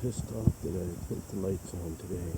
pissed off that I put the lights on today.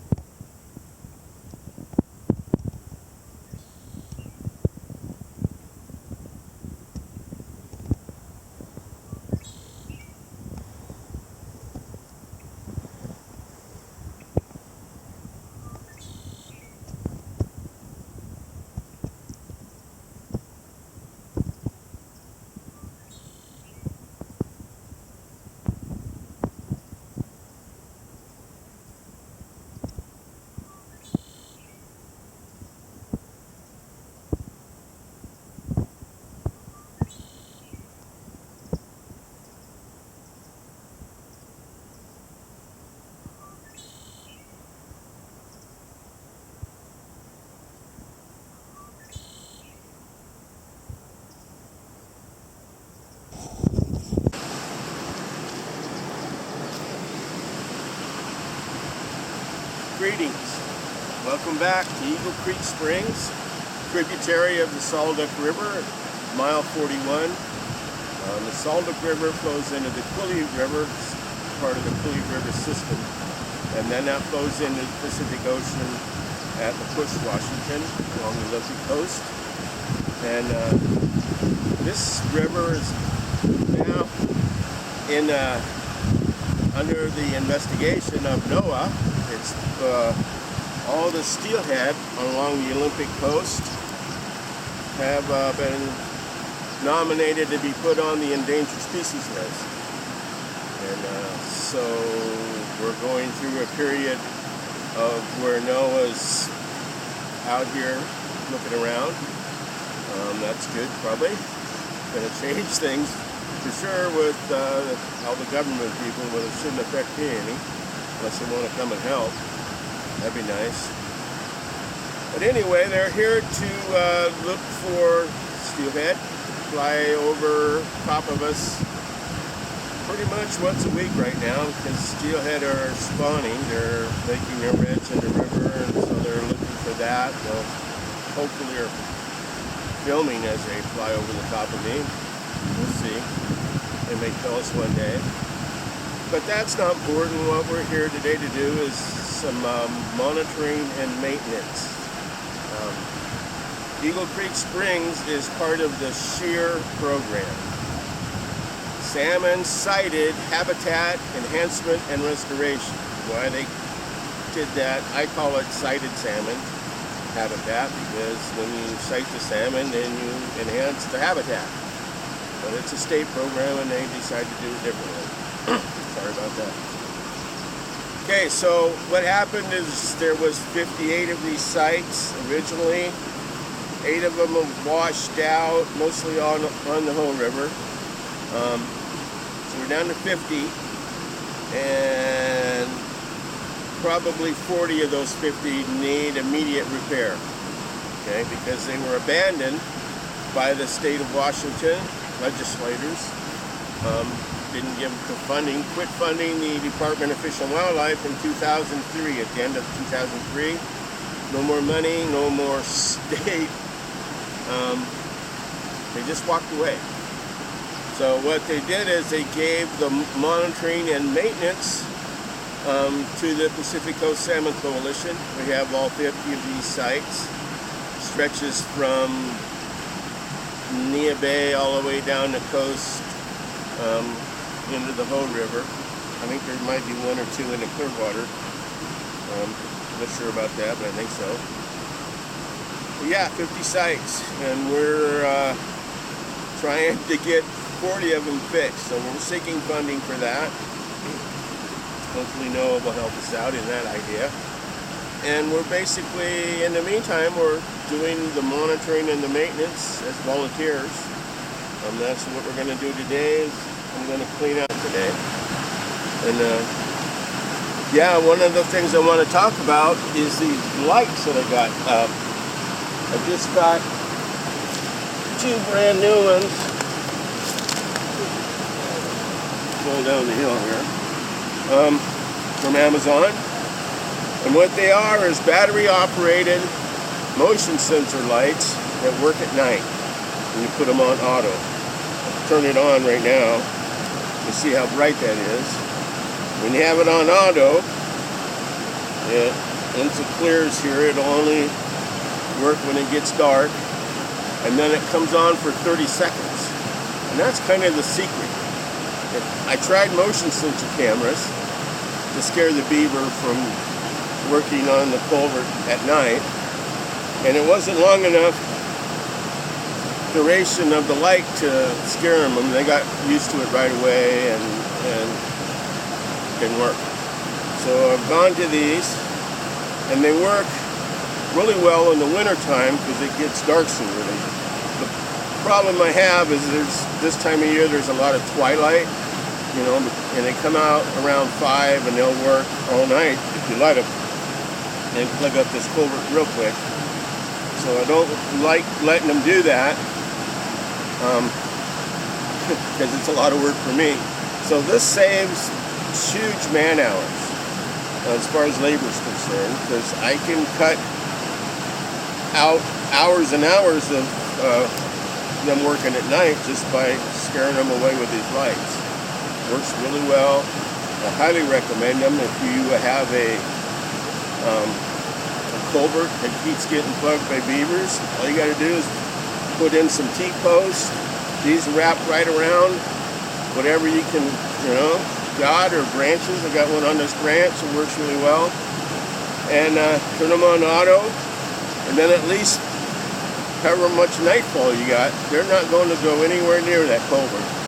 Greetings. Welcome back to Eagle Creek Springs, tributary of the Sol Duc River, mile 41. The Sol Duc River flows into the Wally River, part of the Wally River system, and then that flows into the Pacific Ocean at LaPush, Washington, along the Olympic coast. And this river is now under the investigation of NOAA. It's all the steelhead along the Olympic coast have been nominated to be put on the Endangered Species List. And so we're going through a period of where NOAA's out here looking around. That's good, probably. Going to change things for sure with all the government people, but it shouldn't affect me any. Unless they want to come and help. That'd be nice. But anyway, they're here to look for steelhead, fly over top of us pretty much once a week right now, because steelhead are spawning. They're making their beds in the river, and so they're looking for that. They'll hopefully are filming as they fly over the top of me. We'll see. They may tell us one day. But that's not important. What we're here today to do is some monitoring and maintenance. Eagle Creek Springs is part of the SHEAR program. Salmon sighted habitat enhancement and restoration. Why they did that, I call it sighted salmon habitat, because when you sight the salmon, then you enhance the habitat. But it's a state program and they decided to do it differently. Sorry about that. Okay, so what happened is there was 58 of these sites originally. 8 of them have washed out, mostly on the Hoh River. So we're down to 50, and probably 40 of those 50 need immediate repair. Okay, because they were abandoned by the state of Washington legislators. Didn't give the funding, quit funding the Department of Fish and Wildlife in 2003, at the end of 2003. No more money, no more state. They just walked away. So what they did is they gave the monitoring and maintenance to the Pacific Coast Salmon Coalition. We have all 50 of these sites. Stretches from Nia Bay all the way down the coast, into the Hoh River. I think there might be 1 or 2 in the Clearwater. Not sure about that, but I think so. But yeah, 50 sites, and we're trying to get 40 of them fixed. So we're seeking funding for that. Hopefully NOAA will help us out in that idea. And we're basically, in the meantime, we're doing the monitoring and the maintenance as volunteers. That's what we're going to do today. I'm going to clean out today. And yeah, one of the things I want to talk about is these lights that I got up. I just got 2 brand new ones. Going down the hill here. From Amazon. And what they are is battery operated motion sensor lights that work at night. And you put them on auto. I'll turn it on right now. You see how bright that is. When you have it on auto, once it clears here, it'll only work when it gets dark, and then it comes on for 30 seconds. And that's kind of the secret. I tried motion sensor cameras to scare the beaver from working on the culvert at night, and it wasn't long enough duration of the light to scare them. I mean, they got used to it right away and didn't work. So I've gone to these, and they work really well in the winter time because it gets dark sooner. The problem I have is this time of year there's a lot of twilight, you know, and they come out around 5 and they'll work all night if you light them and plug up this culvert real quick. So I don't like letting them do that because it's a lot of work for me. So this saves huge man hours as far as labor is concerned, because I can cut out hours and hours of them working at night just by scaring them away with these lights. Works really well. I highly recommend them if you have a culvert that keeps getting plugged by beavers. All you got to do is put in some T-posts. These wrap right around whatever you can, you know, got or branches. I got one on this branch. It works really well. And turn them on auto, and then at least however much nightfall you got, they're not going to go anywhere near that culvert.